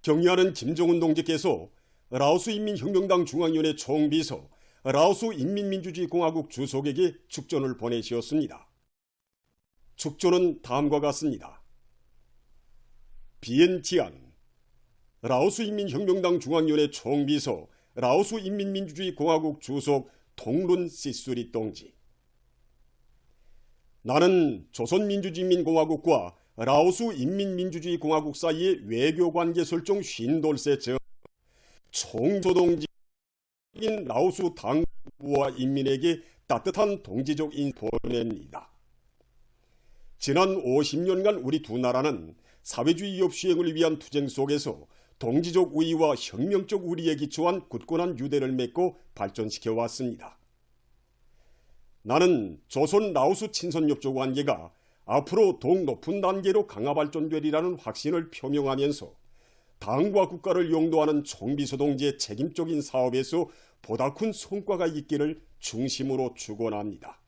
경의하는 김정은 동지께서 라오스 인민혁명당 중앙위원회 총비서, 라오스 인민민주주의공화국 주석에게 축전을 보내시었습니다. 축전은 다음과 같습니다. 비엔티안, 라오스 인민혁명당 중앙위원회 총비서, 라오스 인민민주주의공화국 주석 동룬 시수리 동지. 나는 조선민주주의인민공화국과 라오스 인민민주주의공화국 사이의 외교관계 설정 50돌세 전 총조동지인 라오스 당부와 인민에게 따뜻한 동지적 인사 보냅니다. 지난 50년간 우리 두 나라는 사회주의 위협 수행을 위한 투쟁 속에서 동지적 우위와 혁명적 우리에 기초한 굳건한 유대를 맺고 발전시켜 왔습니다. 나는 조선 라오스 친선협조 관계가 앞으로 더욱 높은 단계로 강화 발전되리라는 확신을 표명하면서 당과 국가를 용도하는 총비서 동지의 책임적인 사업에서 보다 큰 성과가 있기를 중심으로 축원합니다.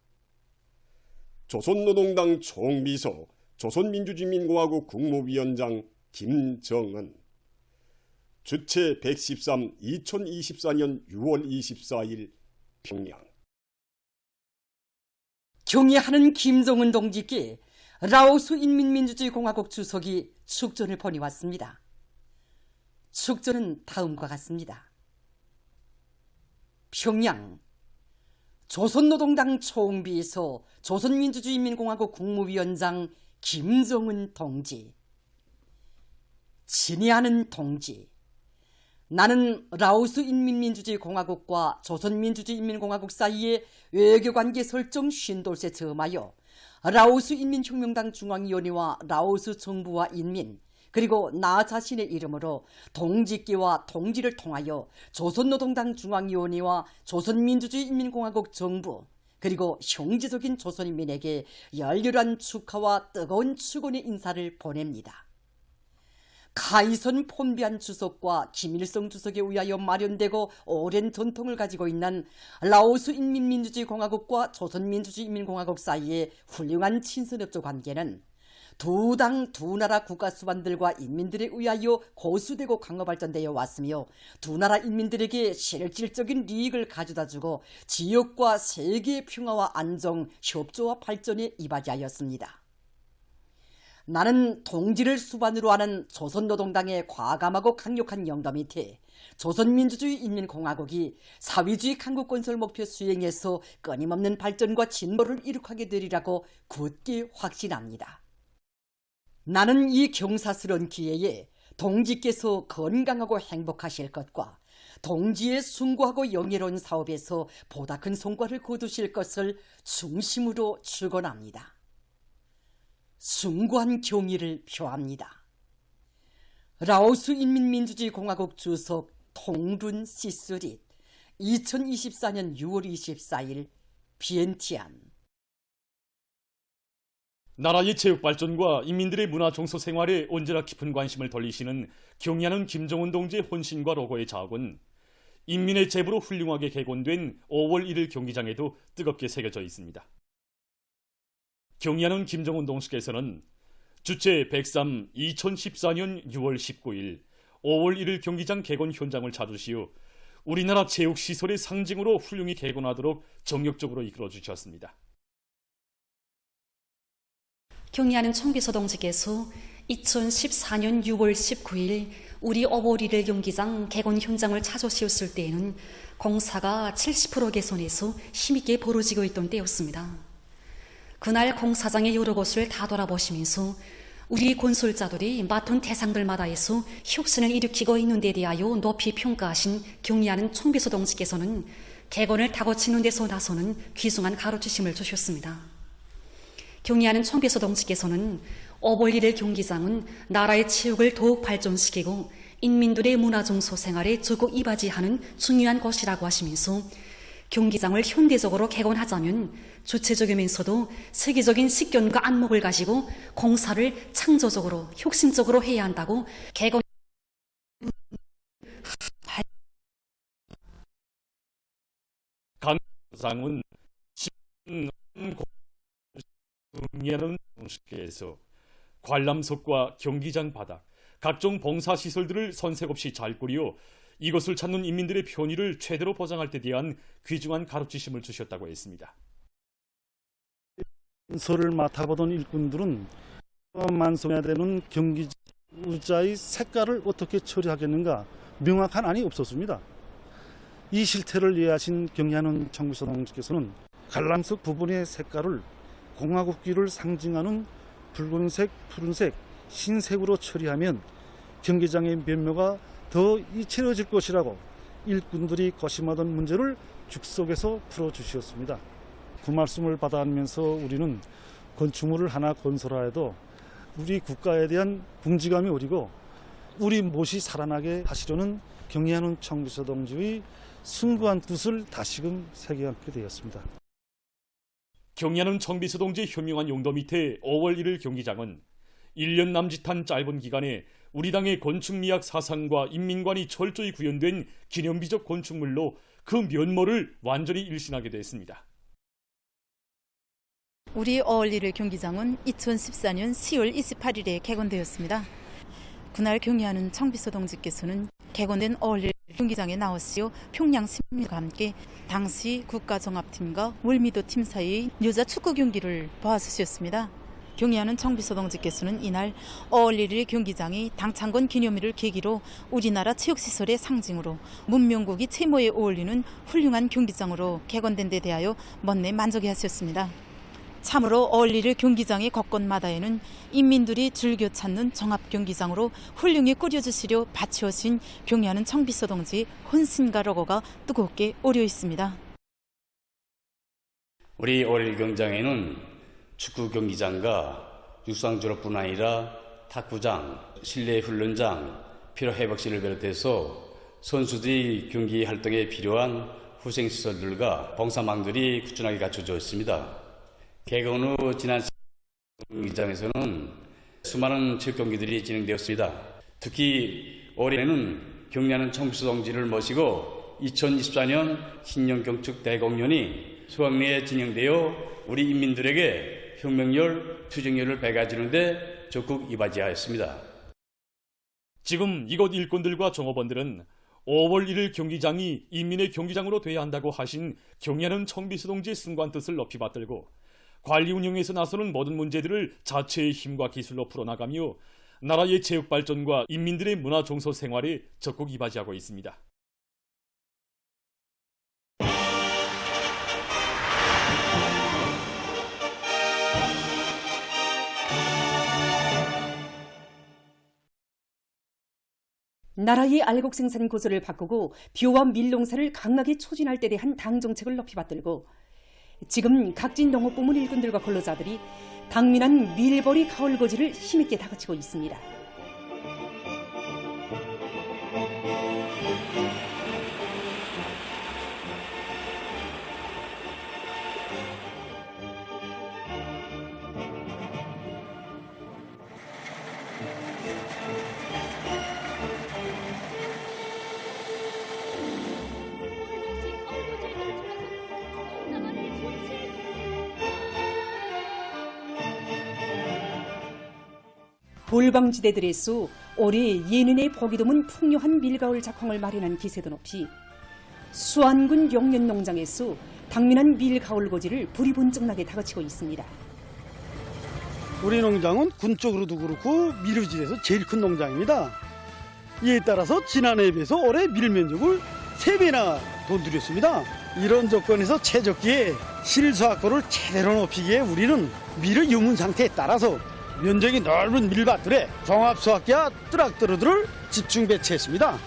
조선노동당 총비서, 조선민주주의인민공화국 국무위원장 김정은. 주체 113 2024년 6월 24일 평양. 경의하는 김정은 동지께 라오스 인민민주주의공화국 주석이 축전을 보내왔습니다. 축전은 다음과 같습니다. 평양, 조선노동당 총비서, 조선민주주의인민공화국 국무위원장 김정은 동지. 친애하는 동지, 나는 라오스 인민민주주의공화국과 조선민주주의인민공화국 사이의 외교관계 설정 50돌세 점하여 라오스 인민혁명당 중앙위원회와 라오스 정부와 인민, 그리고 나 자신의 이름으로 동지께와 동지를 통하여 조선노동당 중앙위원회와 조선민주주의인민공화국 정부, 그리고 형제적인 조선인민에게 열렬한 축하와 뜨거운 축원의 인사를 보냅니다. 카이선 폰비안 주석과 김일성 주석에 의하여 마련되고 오랜 전통을 가지고 있는 라오스 인민민주주의공화국과 조선민주주의인민공화국 사이의 훌륭한 친선협조 관계는 두 당 두 나라 국가 수반들과 인민들에 의하여 고수되고 강화 발전되어 왔으며 두 나라 인민들에게 실질적인 이익을 가져다주고 지역과 세계의 평화와 안정, 협조와 발전에 이바지하였습니다. 나는 동지를 수반으로 하는 조선노동당의 과감하고 강력한 영도 밑에 조선민주주의인민공화국이 사회주의 강국건설 목표 수행에서 끊임없는 발전과 진보를 이룩하게 되리라고 굳게 확신합니다. 나는 이 경사스러운 기회에 동지께서 건강하고 행복하실 것과 동지의 숭고하고 영예로운 사업에서 보다 큰 성과를 거두실 것을 중심으로 축원합니다. 숭고한 경의를 표합니다. 라오스 인민민주주의공화국 주석 동룬 시스릿, 2024년 6월 24일 비엔티안. 나라의 체육 발전과 인민들의 문화 정서 생활에 언제나 깊은 관심을 돌리시는 경의하는 김정은 동지의 혼신과 로고의 자학은 인민의 제부로 훌륭하게 개건된 5월 1일 경기장에도 뜨겁게 새겨져 있습니다. 경의하는 김정은 동지께서는 주체 103 2014년 6월 19일 5월 1일 경기장 개건 현장을 찾으시어 우리나라 체육시설의 상징으로 훌륭히 개건하도록 정력적으로 이끌어 주셨습니다. 경의하는 총비서 동지께서 2014년 6월 19일 우리 5월 1일 경기장 개건 현장을 찾으셨을 때에는 공사가 70% 개선해서 힘있게 벌어지고 있던 때였습니다. 그날 공사장의 여러 곳을 다 돌아보시면서 우리 건설자들이 맡은 대상들마다에서 혁신을 일으키고 있는 데 대하여 높이 평가하신 경의하는 총비서 동지께서는 개건을 다고치는 데서 나서는 귀중한 가르치심을 주셨습니다. 경의하는 총비서 동지께서는 5월 1일 경기장은 나라의 체육을 더욱 발전시키고 인민들의 문화정서 생활에 적극 이바지하는 중요한 곳이라고 하시면서 경기장을 현대적으로 개건하자면 주체적이면서도 세계적인 식견과 안목을 가지고 공사를 창조적으로 혁신적으로 해야 한다고 개건 강상은 경의하는 동지께서 관람석과 경기장 바닥 각종 봉사시설들을 선색 없이 잘 꾸려 이것을 찾는 인민들의 편의를 최대로 보장할 데 대한 귀중한 가르치심을 주셨다고 했습니다. 서를 맡아보던 일꾼들은 만성해야 되는 경기자의 색깔을 어떻게 처리하겠는가 명확한 안이 없었습니다. 이 실태를 이해하신 경리하는 청비서 동지께서는 갈람석 부분의 색깔을 공화국기를 상징하는 붉은색, 푸른색, 흰색으로 처리하면 경기장의 면모가 더 이채로워질 것이라고 일꾼들이 거심하던 문제를 즉석에서 풀어주셨습니다. 그 말씀을 받아가면서 우리는 건축물을 하나 건설하여도 우리 국가에 대한 궁지감이 오리고 우리 못이 살아나게 하시려는 경리하는 청비서 동지의 숭고한 뜻을 다시금 새겨안게 되었습니다. 경리하는 청비서 동지의 현명한 용도 밑에 5월 1일 경기장은 1년 남짓한 짧은 기간에 우리 당의 건축미학 사상과 인민관이 철저히 구현된 기념비적 건축물로 그 면모를 완전히 일신하게 됐습니다. 우리 5월 1일 경기장은 2014년 10월 28일에 개건되었습니다. 그날 경리하는 청비서 동지께서는 개건된 5월 1일 경기장에 나오시어 평양 시민과 함께 당시 국가정합팀과 월미도 팀 사이의 여자 축구 경기를 보아주셨습니다. 경리하는 청비서 동지께서는 이날 5월 1일 경기장이 당창건 기념일을 계기로 우리나라 체육시설의 상징으로 문명국이 채모에 어울리는 훌륭한 경기장으로 개건된 데 대하여 먼내 만족해하셨습니다. 참으로 5월 1일 경기장의 곳곳마다에는 인민들이 즐겨 찾는 종합경기장으로 훌륭히 꾸려주시려 바치오신 경리하는 청비서 동지의 헌신과 로고가 뜨겁게 오려 있습니다. 우리 5월 1일 경기장에는 축구 경기장과 육상졸업뿐 아니라 탁구장, 실내 훈련장, 피로회복실을 비롯해서 선수들이 경기 활동에 필요한 후생시설들과 봉사망들이 꾸준하게 갖춰져 있습니다. 개건 후 지난 경기장에서는 수많은 체육 경기들이 진행되었습니다. 특히 올해는 경리하는 청비서 동지를 모시고 2024년 신년경축 대공연이 수학리에 진행되어 우리 인민들에게 혁명열, 투쟁열을 배가지는 데 적극 이바지하였습니다. 지금 이곳 일꾼들과 종업원들은 5월 1일 경기장이 인민의 경기장으로 돼야 한다고 하신 경리하는 청비서 동지의 순고한 뜻을 높이 받들고 관리 운영에서 나서는 모든 문제들을 자체의 힘과 기술로 풀어나가며 나라의 체육 발전과 인민들의 문화 종소 생활에 적극 이바지하고 있습니다. 나라의 알곡 생산 고수를 바꾸고 벼와 밀농사를 강하게 촉진할 때 대한 당 정책을 높이 받들고 지금 각진 농업부문 일꾼들과 근로자들이 당면한 밀보리 가을거지를 힘있게 다그치고 있습니다. 볼방지대들에서 올해 예년에 보기 드문 풍요한 밀가을 작황을 마련한 기세도 높이 수안군 용년농장에서 당면한 밀가을거지를 불이 번쩍나게 다그치고 있습니다. 우리 농장은 군 쪽으로도 그렇고 밀의지에서 제일 큰 농장입니다. 이에 따라서 지난해에 비해서 올해 밀 면적을 3배나 더 늘렸습니다. 이런 조건에서 최적기에 실수확도를 제대로 높이기에 우리는 밀의 유문 상태에 따라서 면적이 넓은 밀밭들에 종합수확기와 트랙터들을 집중 배치했습니다.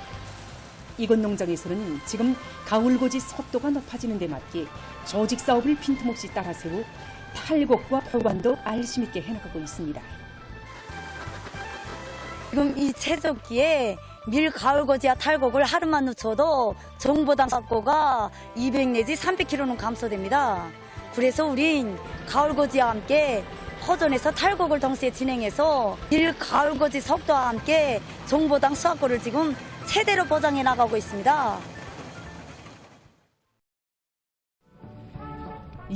이곳 농장에서는 지금 가을거지 속도가 높아지는 데 맞게 조직 사업을 빈틈없이 따라세우 탈곡과 보관도 알심 있게 해나가고 있습니다. 지금 이 채석기에 밀 가을거지와 탈곡을 하루만 늦춰도 정보당 삭고가 200 내지 300kg는 감소됩니다. 그래서 우린 가을거지와 함께 허전에서 탈곡을 동시에 진행해서 밀 가을거지 속도와 함께 정보당 수확고를 지금 최대로 보장해 나가고 있습니다.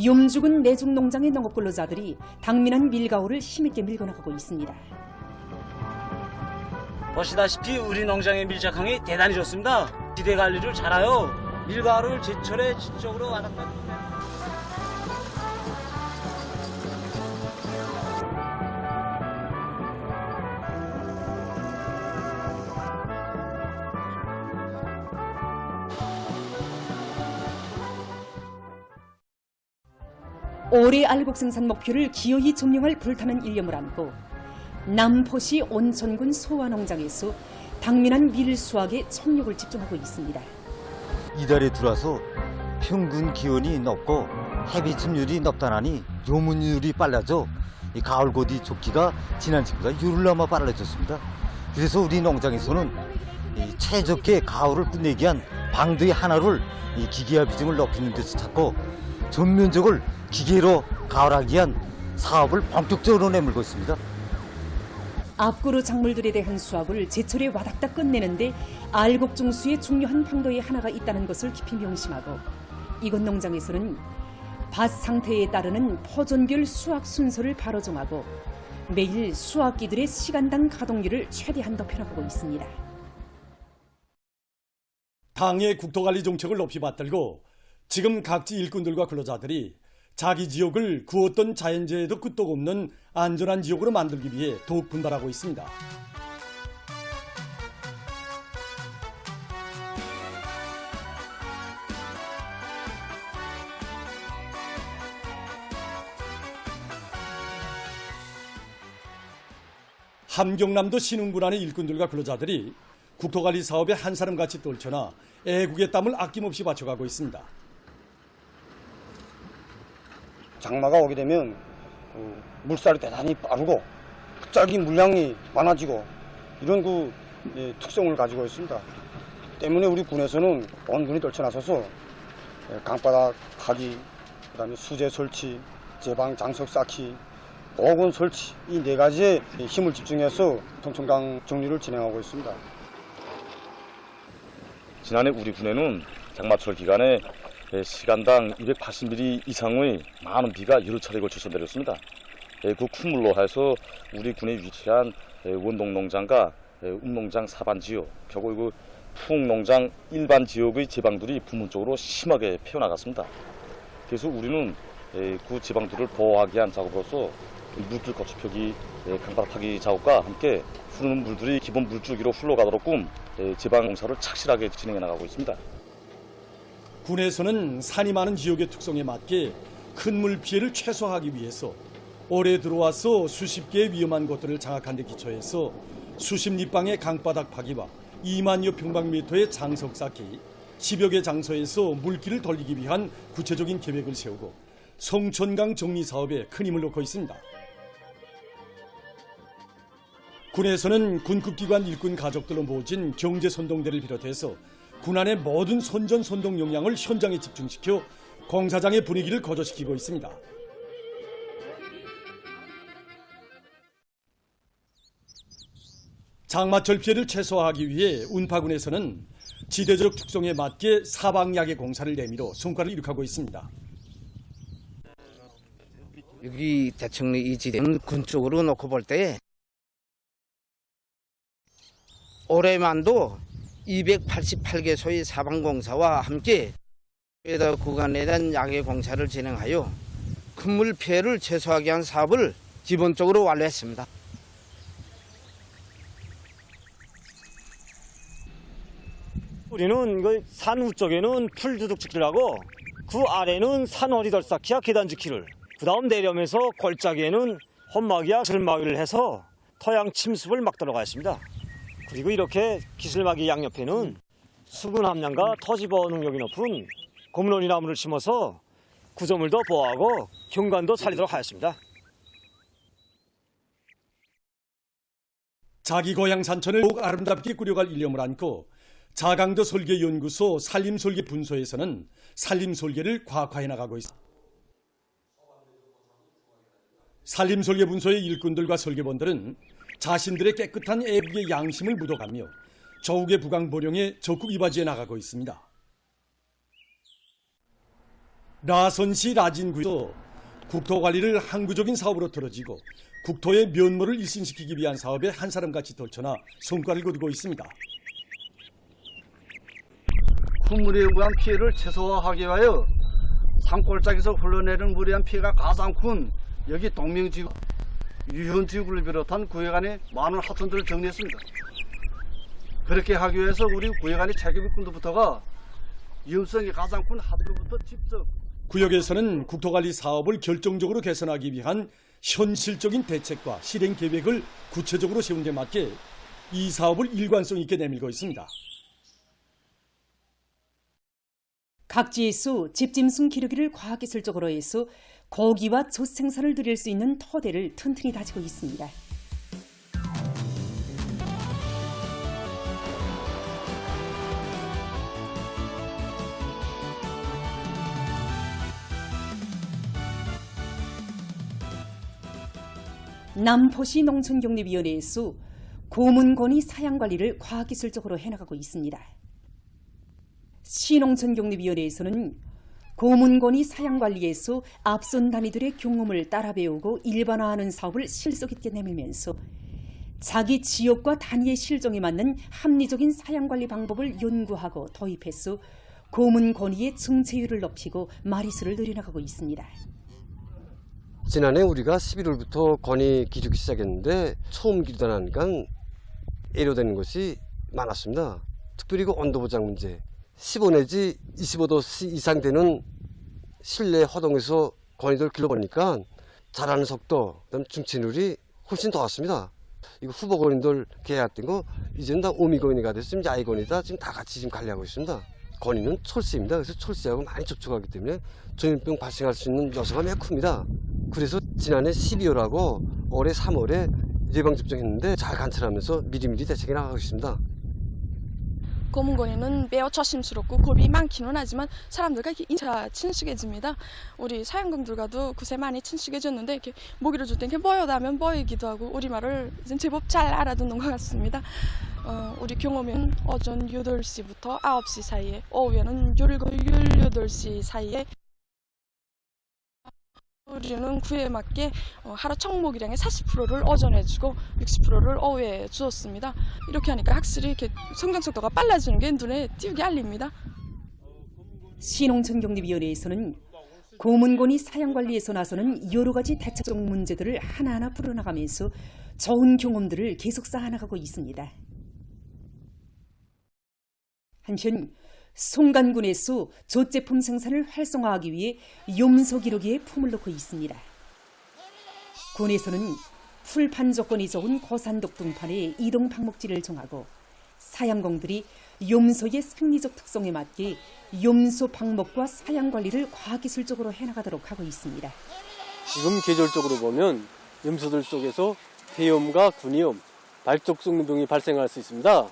염죽은 내중 농장의 농업 근로자들이 당면한 밀가을을 힘있게 밀고 나가고 있습니다. 보시다시피 우리 농장의 밀착함이 대단히 좋습니다. 지대 관리를 잘하여 밀가루를 제철에 지적으로 와닿는. 올해 알곡 생산 목표를 기어이 점령할 불타는 일념을 안고 남포시 온천군 소화농장에서 당면한 밀 수확에 총력을 집중하고 있습니다. 이달에 들어와서 평균 기온이 높고 해비침률이 높다나니 요문율이 빨라져 이 가을고디 조기가 지난주보다 열흘나마 빨라졌습니다. 그래서 우리 농장에서는 이 최적의 가을을 끝내기 위한 방도의 하나를 이 기계화 비중을 높이는 데서 찾고 전면적을 기계로 가을하기 위한 사업을 본격적으로 내밀고 있습니다. 앞으로 작물들에 대한 수확을 제철에 와닥닥 끝내는데 알곡 중수의 중요한 방도의 하나가 있다는 것을 깊이 명심하고 이곳 농장에서는 밭 상태에 따르는 포존별 수확 순서를 바로 정하고 매일 수확기들의 시간당 가동률을 최대한 높여나가고 있습니다. 당의 국토관리 정책을 높이 받들고 지금 각지 일꾼들과 근로자들이 자기 지역을 그 어떤 자연재해도 끄떡 없는 안전한 지역으로 만들기 위해 더욱 분발하고 있습니다. 함경남도 신흥군안의 일꾼들과 근로자들이 국토관리 사업에 한 사람같이 떨쳐나 애국의 땀을 아낌없이 바쳐가고 있습니다. 장마가 오게 되면 물살이 대단히 빠르고 갑자기 물량이 많아지고 이런 특성을 가지고 있습니다. 때문에 우리 군에서는 온 군이 떨쳐나서서 강바닥 하기, 그다음에 수제 설치, 제방 장석 쌓기, 보건 설치 이 4가지에 힘을 집중해서 통천강 정리를 진행하고 있습니다. 지난해 우리 군에는 장마철 기간에 시간당 280mm 이상의 많은 비가 여러 차례 걸쳐서 내렸습니다. 그 콧물로 해서 우리 군에 위치한 원동농장과 운농장 사반 지역, 결국 풍농장 일반 지역의 지방들이 부문적으로 심하게 패어나갔습니다. 그래서 우리는 그 지방들을 보호하기 위한 작업으로서 물길 거치표기, 강바닥 파기 작업과 함께 흐르는 물들이 기본 물줄기로 흘러가도록끔 지방 공사를 착실하게 진행해 나가고 있습니다. 군에서는 산이 많은 지역의 특성에 맞게 큰 물 피해를 최소화하기 위해서 올해 들어와서 수십 개의 위험한 곳들을 장악한 데 기초해서 수십 리방의 강바닥 파기와 2만여 평방미터의 장석 쌓기, 10여 개 장소에서 물길을 돌리기 위한 구체적인 계획을 세우고 성천강 정리 사업에 큰 힘을 놓고 있습니다. 군에서는 군급기관 일꾼 가족들로 모진 경제선동대를 비롯해서 군안의 모든 선전선동 역량을 현장에 집중시켜 공사장의 분위기를 거저시키고 있습니다. 장마철 피해를 최소화하기 위해 운파군에서는 지대적 특성에 맞게 사방야계 공사를 내밀어 성과를 이룩하고 있습니다. 여기 대청리 이 지대는 군 쪽으로 놓고 볼 때 올해만도 288개소의 사방공사와 함께 구간에 대한 야계 공사를 진행하여 큰물 피해를 최소화하기 위한 사업을 기본적으로 완료했습니다. 우리는 산 우쪽에는 풀두둑지키를 하고 그 아래는 산오리돌 쌓기와 계단 지키를, 그 다음 내려오면서 골짜기에는 혼막이와 들막이를 해서 토양 침습을 막도록 하였습니다. 그리고 이렇게 기슬막이 양옆에는 수분 함량과 토지 보호 능력이 높은 고무노리 나무를 심어서 구조물도 보호하고 경관도 살리도록 하였습니다. 자기 고향 산천을 더욱 아름답게 꾸려갈 일념을 안고 자강도 설계연구소 산림설계분소에서는 산림설계를 과학화해 나가고 있습니다. 산림설계분소의 일꾼들과 설계원들은 자신들의 깨끗한 애국의 양심을 묻어가며 저욱의 부강보령에 적극 이바지해 나가고 있습니다. 라선시 라진구에서 국토관리를 항구적인 사업으로 틀어지고 국토의 면모를 일신시키기 위한 사업에 한 사람같이 떨쳐나 성과를 거두고 있습니다. 콧물에 의한 피해를 최소화하기 위하여 산골짜기에서 흘러내리는 물에 의한 피해가 가장 큰 여기 동명지구, 유현지구를 비롯한 구획안의 많은 하천들을 정리했습니다. 그렇게 하기 위해서 우리 구획안의 책임꾼들부터가 위험성이 가장 큰 하천부터 직접 구역에서는 국토관리 사업을 결정적으로 개선하기 위한 현실적인 대책과 실행 계획을 구체적으로 세운 데 맞게 이 사업을 일관성 있게 내밀고 있습니다. 각지에서 집짐승 기르기를 과학기술적으로 해서 고기와 젖 생산을 누릴 수 있는 토대를 튼튼히 다지고 있습니다. 남포시 농촌격리위원회에서 고문권위 사양관리를 과학기술적으로 해나가고 있습니다. 시농촌격리위원회에서는 고문권위 사양관리에서 앞선 단위들의 경험을 따라 배우고 일반화하는 사업을 실속 있게 내밀면서 자기 지역과 단위의 실정에 맞는 합리적인 사양관리 방법을 연구하고 도입해서 고문권위의 정체율을 높이고 마리수를 늘려나가고 있습니다. 지난해 우리가 11월부터 권위 기르기 시작했는데 처음 기르다 나니까 애로되는 것이 많았습니다. 특별히 그 온도 보장 문제. 15 내지 25도 이상 되는 실내 허동에서 권위를 길러보니까 자라는 속도, 그다음 중체율이 훨씬 더 왔습니다. 이거 후보 권위들 계약된 거 이제는 다 오미 권위가 됐으면 이제 아이 권위다 지금 다 같이 지금 관리하고 있습니다. 권위는 철새입니다. 그래서 철새하고 많이 접촉하기 때문에 전염병 발생할 수 있는 요소가 매우 큽니다. 그래서 지난해 12월하고 올해 3월에 예방접종했는데 잘 관찰하면서 미리미리 대책이 나가고 있습니다. 고문권위는 매우 조심스럽고 겁이 많기는 하지만 사람들과 이렇게 인체가 친숙해집니다. 우리 사양공들과도 그새 많이 친숙해졌는데 이렇게 먹이를 줄 때 이렇게 보여다면 보이기도 하고 우리말을 이제 제법 잘 알아듣는 것 같습니다. 우리 경험은 오전 8시부터 9시 사이에, 오후에는 18시 사이에 우리는 그에 맞게 하루 청목이량의 40%를 오전에 주고 60%를 오후에 주었습니다. 이렇게 하니까 확실히 이렇게 성장 속도가 빨라지는 게 눈에 띄게 알립니다. 시농촌격리위원회에서는 고문권위 사양관리에서 나서는 여러 가지 대책적 문제들을 하나하나 풀어나가면서 좋은 경험들을 계속 쌓아나가고 있습니다. 한편 송간군에서 젖제품 생산을 활성화하기 위해 염소 기르기에 품을 놓고 있습니다. 군에서는 풀판 조건이 좋은 고산독 등판에 이동 방목지를 정하고 사양공들이 염소의 생리적 특성에 맞게 염소 방목과 사양 관리를 과학기술적으로 해나가도록 하고 있습니다. 지금 계절적으로 보면 염소들 속에서 폐염과 군염, 발족성 등이 발생할 수 있습니다.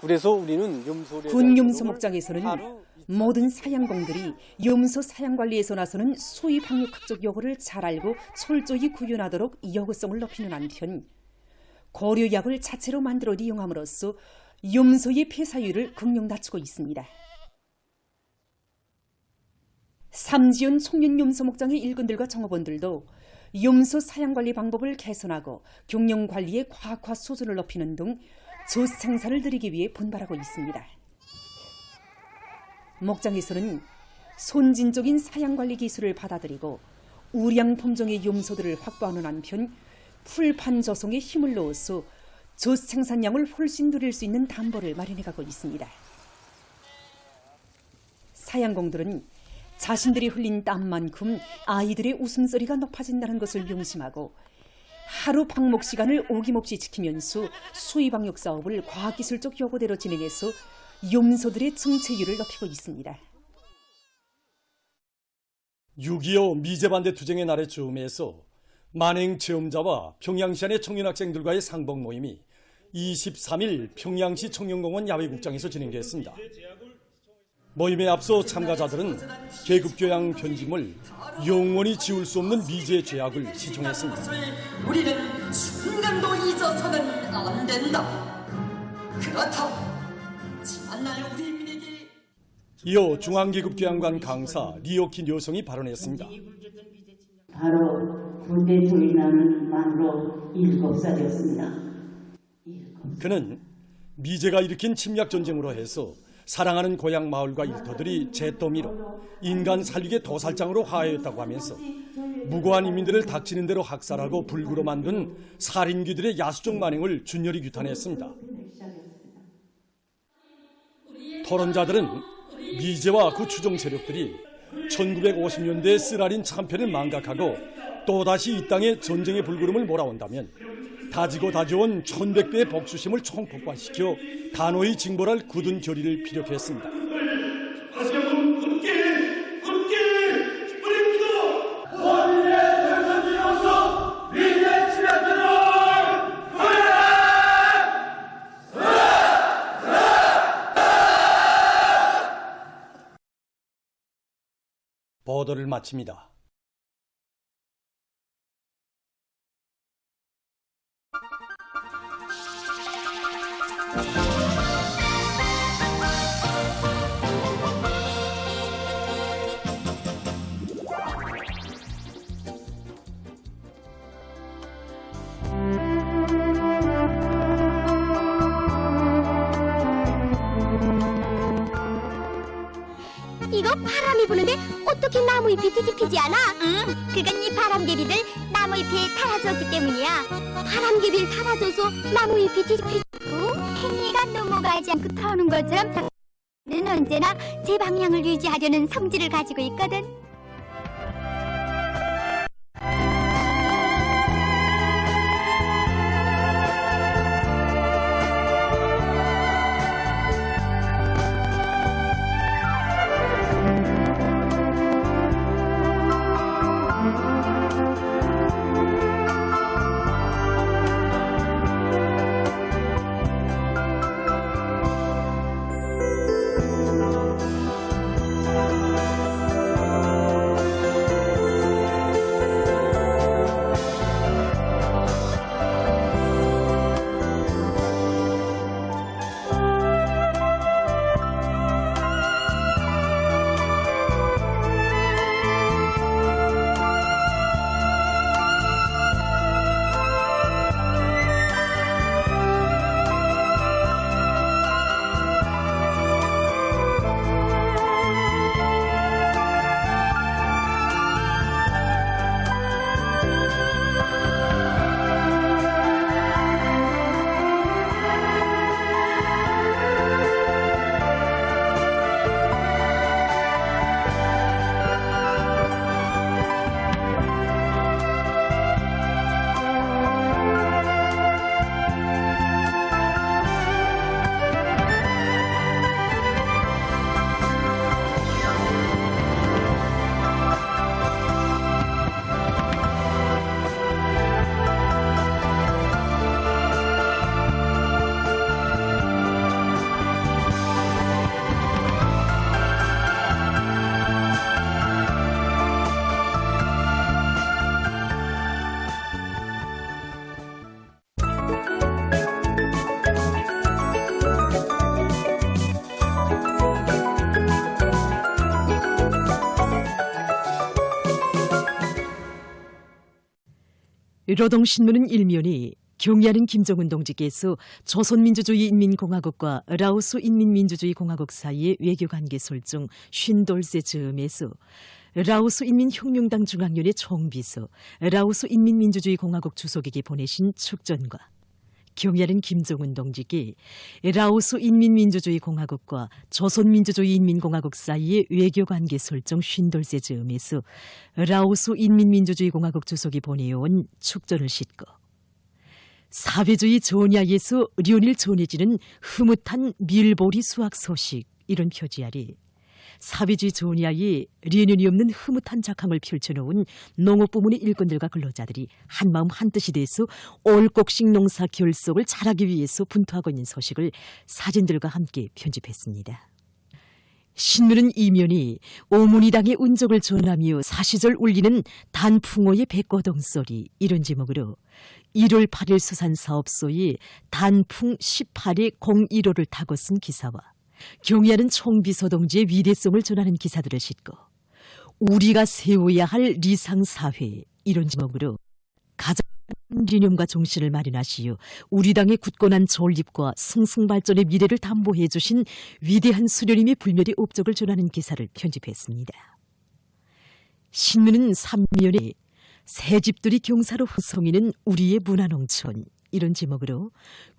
그래서 우리는 군 염소 목장에서는 모든 사양공들이 염소 사양 관리에서 나서는 수의 방역학적 요구를 잘 알고 철저히 구현하도록 요구성을 높이는 한편 고려약을 자체로 만들어 이용함으로써 염소의 폐사율을 극력 낮추고 있습니다. 삼지연 송년 염소 목장의 일꾼들과 종업원들도 염소 사양 관리 방법을 개선하고 경영 관리의 과학화 수준을 높이는 등 젖 생산을 늘리기 위해 분발하고 있습니다. 목장에서는 선진적인 사양관리 기술을 받아들이고 우량 품종의 염소들을 확보하는 한편 풀판 조성에 힘을 넣어서 젖 생산량을 훨씬 늘릴 수 있는 담보를 마련해가고 있습니다. 사양공들은 자신들이 흘린 땀만큼 아이들의 웃음소리가 높아진다는 것을 명심하고 하루 방목 시간을 어김없이 지키면서 수의 방역 사업을 과학기술적 요구대로 진행해서 염소들의 정체율을 높이고 있습니다. 6.25 미제반대 투쟁의 날의 즈음에서 만행 체험자와 평양시 안의 청년 학생들과의 상봉 모임이 23일 평양시 청년공원 야외극장에서 진행됐습니다. 모임에 앞서 참가자들은 계급교양 편집을 영원히 지울 수 없는 미제의 죄악을 시청했습니다. 우리는 순간도 잊어서는 안 된다. 그렇다. 지난날 우리 민에게 이어 중앙계급교양관 강사 리오키 여성이 발언했습니다. 바로 군대 조인하는 만으로 7살이었습니다. 그는 미제가 일으킨 침략 전쟁으로 해서 사랑하는 고향 마을과 일터들이 잿더미로 인간 살리개 도살장으로 화하였다고 하면서 무고한 인민들을 닥치는 대로 학살하고 불구로 만든 살인귀들의 야수적 만행을 준열히 규탄했습니다. 토론자들은 미제와 그 추종 세력들이 1950년대 쓰라린 참패를 망각하고 또다시 이 땅에 전쟁의 불구름을 몰아온다면 다지고 다져온 1100배의 복수심을 총폭발시켜 단호히 징벌할 굳은 결의를 피력했습니다. 보도를 마칩니다. 이거 바람이 부는데 어떻게 나무 잎이 뒤집히지 않아? 그건 이 바람개비를 나무 잎에 달아줬기 때문이야. 바람개비를 달아줘서 나무 잎이 뒤집히고 팽이가 넘어가지 않고 타오는 것처럼 는 언제나 제 방향을 유지하려는 성질을 가지고 있거든. 노동신문은 일면이 경의하는 김정은 동지께서 조선민주주의인민공화국과 라오스 인민민주주의공화국 사이의 외교관계 설정 50돌째 즈음에서 라오스 인민혁명당 중앙위원회 총비서, 라오스 인민민주주의공화국 주석에게 보내신 축전과 경의하는 김정은 동지께 라오스 인민민주주의공화국과 조선민주주의인민공화국 사이의 외교관계 설정 50돌째 즈음에서 라오스 인민민주주의공화국 주석이 보내온 축전을 싣고 사회주의 전야에서 류닐 전해지는 흐뭇한 밀보리 수확 소식 이런 표지 아래 사회주의 전야에 류년이 없는 흐뭇한 작황을 펼쳐놓은 농업부문의 일꾼들과 근로자들이 한마음 한뜻이 돼서 올곡식 농사 결속을 잘하기 위해서 분투하고 있는 소식을 사진들과 함께 편집했습니다. 신문은 이면이 오문이당의 운적을 전하며 사시절 울리는 단풍어의 백고동 소리 이런 제목으로 1월 8일 수산사업소에 단풍 18회 01호를 타고 쓴 기사와 경의하는 총비서 동지의 위대성을 전하는 기사들을 싣고 우리가 세워야 할 리상사회 이런 제목으로 가장 기념과 종신을 마련하시어 우리 당의 굳건한 존립과 승승발전의 미래를 담보해 주신 위대한 수련님의 불멸의 업적을 전하는 기사를 편집했습니다. 신문은 3면에 새 집들이 경사로 후성이는 우리의 문화농촌 이런 제목으로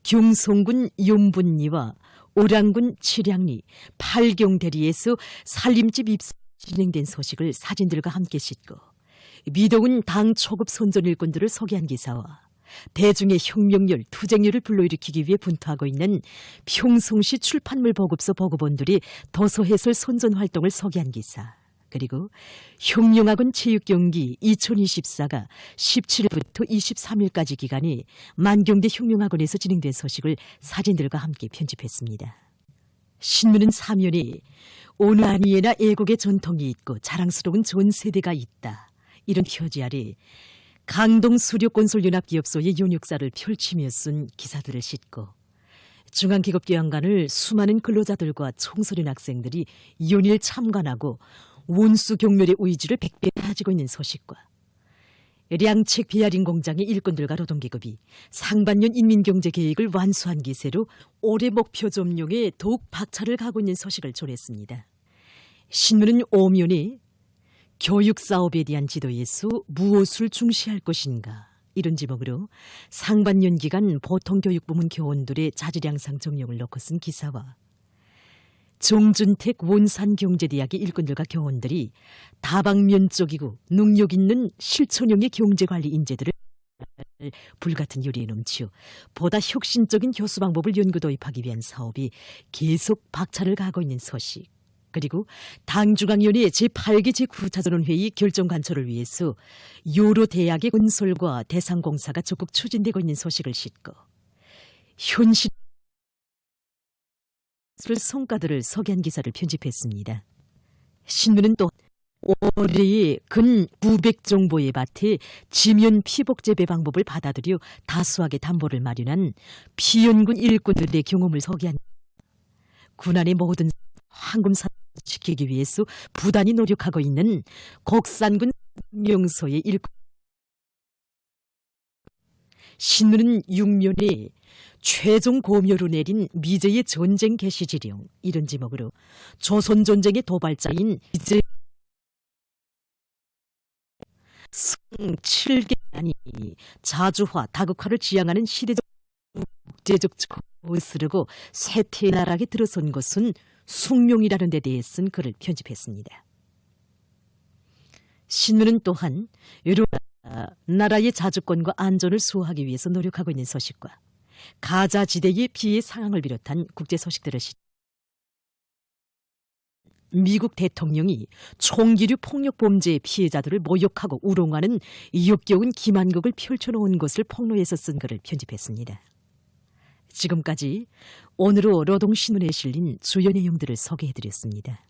경송군 용분리와 오랑군 칠양리, 팔경대리에서 살림집 입사 진행된 소식을 사진들과 함께 싣고 미동은 당 초급 선전 일꾼들을 소개한 기사와 대중의 혁명열, 투쟁열을 불러일으키기 위해 분투하고 있는 평송시 출판물 보급소 보급원들이 도서해설 선전 활동을 소개한 기사, 그리고 혁명학원 체육경기 2024가 17일부터 23일까지 기간에 만경대 혁명학원에서 진행된 소식을 사진들과 함께 편집했습니다. 신문은 3면에 어느 아니에나 애국의 전통이 있고 자랑스러운 전 세대가 있다. 이런 표지 아래 강동 수력건설연합기업소의 연역사를 펼치며 쓴 기사들을 싣고 중앙기급교양관을 수많은 근로자들과 청소년 학생들이 연일 참관하고 원수 경멸의 의지를 백배 가지고 있는 소식과 량책 비아린 공장의 일꾼들과 노동기급이 상반년 인민경제계획을 완수한 기세로 올해 목표 점용에 더욱 박차를 가고 있는 소식을 전했습니다. 신문은 5면에 교육사업에 대한 지도에서 무엇을 중시할 것인가 이런 제목으로 상반년 기간 보통교육부문 교원들의 자질양상 정령을 넣고 쓴 기사와 정준택 원산경제대학의 일꾼들과 교원들이 다방면적이고 능력 있는 실천형의 경제관리 인재들을 불같은 요리에 넘치어 보다 혁신적인 교수 방법을 연구 도입하기 위한 사업이 계속 박차를 가고 있는 소식, 그리고 당중앙위원회 제8기 제9차전원회의 결정 관철을 위해서 여러 대학의 건설과 대상공사가 적극 추진되고 있는 소식을 싣고 현실 성과들을 소개한 기사를 편집했습니다. 신문은 또 올해에 근 900정보의 밭에 지면 피복 재배 방법을 받아들여 다수하게 담보를 마련한 피연군 일꾼들의 경험을 소개한 군안의 모든 황금산을 지키기 위해서 부단히 노력하고 있는 곡산군 명소의 일꾼. 신문은 6면에 최종 고묘로 내린 미제의 전쟁 개시지령 이런 제목으로 조선전쟁의 도발자인 미제 승7개단이 자주화, 다극화를 지향하는 시대적 국제적 처우를 쓰르고 쇠퇴나락에 들어선 것은 숭명이라는 데 대해 쓴 글을 편집했습니다. 신문은 또한 여러 나라의 자주권과 안전을 수호하기 위해서 노력하고 있는 소식과 가자 지대의 피해 상황을 비롯한 국제 소식들을 미국 대통령이 총기류 폭력 범죄의 피해자들을 모욕하고 우롱하는 역겨운 기만극을 펼쳐놓은 것을 폭로해서 쓴 글을 편집했습니다. 지금까지 오늘로 노동신문에 실린 주요 내용들을 소개해드렸습니다.